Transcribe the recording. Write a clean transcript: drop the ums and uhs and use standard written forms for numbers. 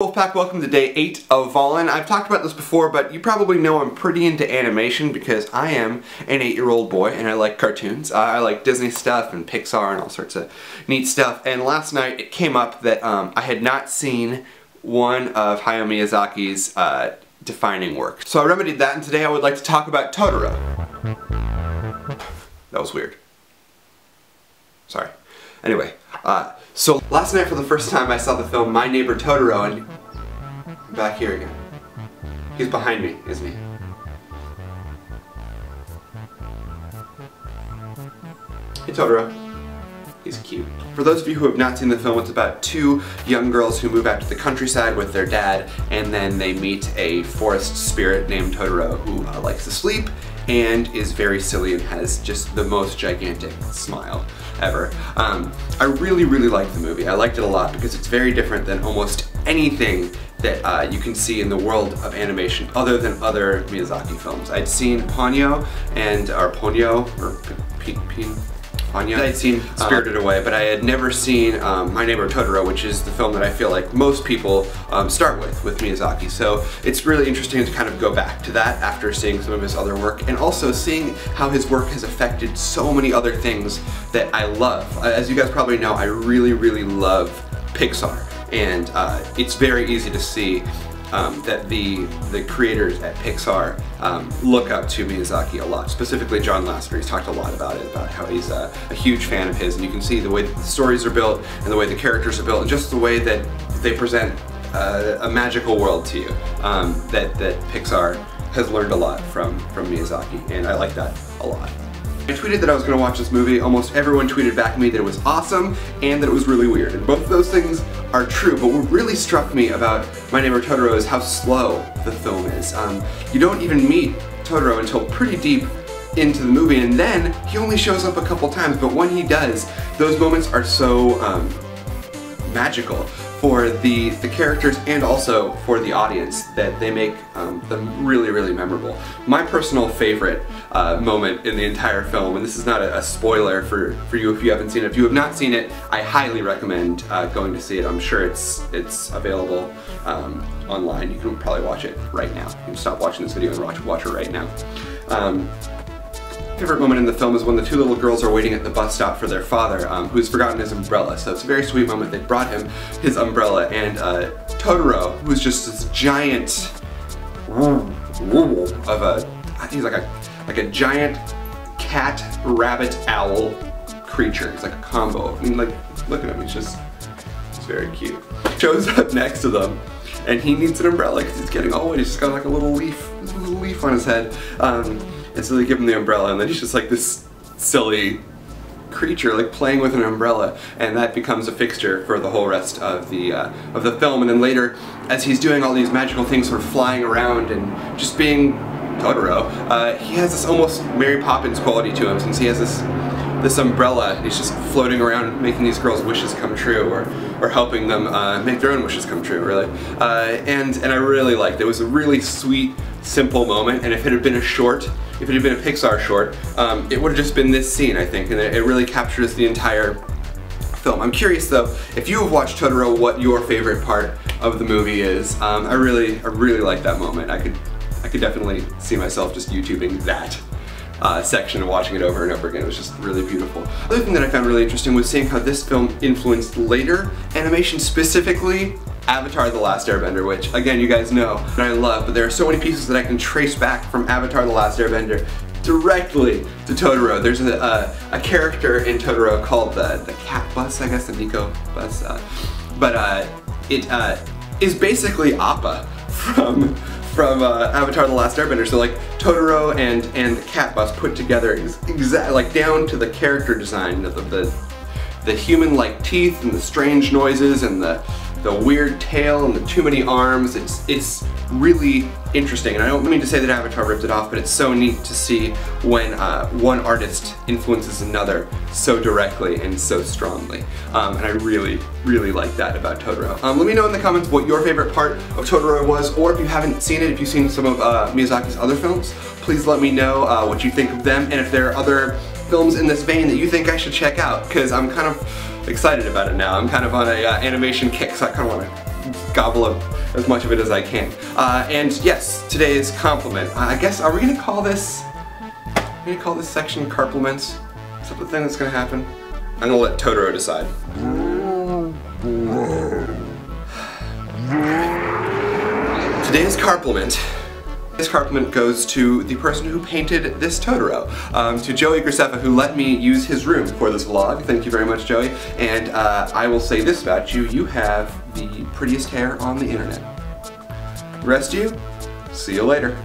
Wolfpack, welcome to day 8 of Fallen. I've talked about this before, but you probably know I'm pretty into animation because I am an 8-year-old boy and I like cartoons. I like Disney stuff and Pixar and all sorts of neat stuff. And last night it came up that I had not seen one of Hayao Miyazaki's defining work. So I remedied that, and today I would like to talk about Totoro. That was weird. Sorry. Anyway, so last night for the first time I saw the film My Neighbor Totoro, and back here again. He's behind me, isn't he? Hey Totoro. He's cute. For those of you who have not seen the film, it's about two young girls who move out to the countryside with their dad, and then they meet a forest spirit named Totoro who likes to sleep and is very silly and has just the most gigantic smile ever. I really like the movie. I liked it a lot because it's very different than almost anything that you can see in the world of animation other than other Miyazaki films. I'd seen Ponyo I'd seen Spirited Away, but I had never seen My Neighbor Totoro, which is the film that I feel like most people start with Miyazaki. So it's really interesting to kind of go back to that after seeing some of his other work, and also seeing how his work has affected so many other things that I love. As you guys probably know, I really love Pixar, and it's very easy to see that the creators at Pixar look up to Miyazaki a lot. Specifically John Lasseter. He's talked a lot about it, about how he's a huge fan of his, and you can see the way that the stories are built and the way the characters are built and just the way that they present a magical world to you. That Pixar has learned a lot from Miyazaki, and I like that a lot. I tweeted that I was going to watch this movie. Almost everyone tweeted back at me that it was awesome and that it was really weird. And both of those things are true, but what really struck me about My Neighbor Totoro is how slow the film is. You don't even meet Totoro until pretty deep into the movie, and then he only shows up a couple times, but when he does, those moments are so magical for the characters and also for the audience that they make them really memorable. My personal favorite moment in the entire film, and this is not a spoiler for you if you haven't seen it. If you have not seen it, I highly recommend going to see it. I'm sure it's available online. You can probably watch it right now. You can stop watching this video and watch it right now. My favorite moment in the film is when the two little girls are waiting at the bus stop for their father, who's forgotten his umbrella. So it's a very sweet moment. They brought him his umbrella, and Totoro, who's just this giant he's like a giant cat, rabbit, owl creature. He's like a combo. I mean, like, look at him. He's very cute. Shows up next to them, and he needs an umbrella because he's getting all wet. He's just got like a little leaf on his head. And so they give him the umbrella, and then he's just like this silly creature, like playing with an umbrella, and that becomes a fixture for the whole rest of the film. And then later, as he's doing all these magical things, sort of flying around and just being Totoro, he has this almost Mary Poppins quality to him, since he has this umbrella, and he's just floating around making these girls' wishes come true, or helping them make their own wishes come true, really. And I really liked it. It was a really sweet, simple moment, and if it had been a Pixar short, it would have just been this scene, I think, and it really captures the entire film. I'm curious though, if you have watched Totoro, what your favorite part of the movie is. I really like that moment. I could definitely see myself just YouTubing that section and watching it over and over again. It was just really beautiful. The other thing that I found really interesting was seeing how this film influenced later animation, specifically Avatar: The Last Airbender, which again you guys know and I love, but there are so many pieces that I can trace back from Avatar: The Last Airbender directly to Totoro. There's a character in Totoro called the cat bus, I guess, the Nico bus, but it is basically Appa from Avatar: The Last Airbender. So like Totoro and the cat bus put together exactly like down to the character design of the human-like teeth and the strange noises and the weird tail and the too many arms. It's really interesting, and I don't mean to say that Avatar ripped it off, but it's so neat to see when one artist influences another so directly and so strongly. And I really like that about Totoro. Let me know in the comments what your favorite part of Totoro was, or if you haven't seen it, if you've seen some of Miyazaki's other films, please let me know what you think of them, and if there are other films in this vein that you think I should check out, because I'm kind of excited about it now. I'm kind of on a animation kick, so I kind of want to gobble up as much of it as I can. And yes, today's compliment. I guess, are we gonna call this section Carp Laments? Is that the thing that's gonna happen? I'm gonna let Totoro decide. Today's Carp Lament. This Carp Lament goes to the person who painted this Totoro, to Joey Graceffa, who let me use his room for this vlog. Thank you very much, Joey. And I will say this about you: you have the prettiest hair on the internet. The rest of you, see you later.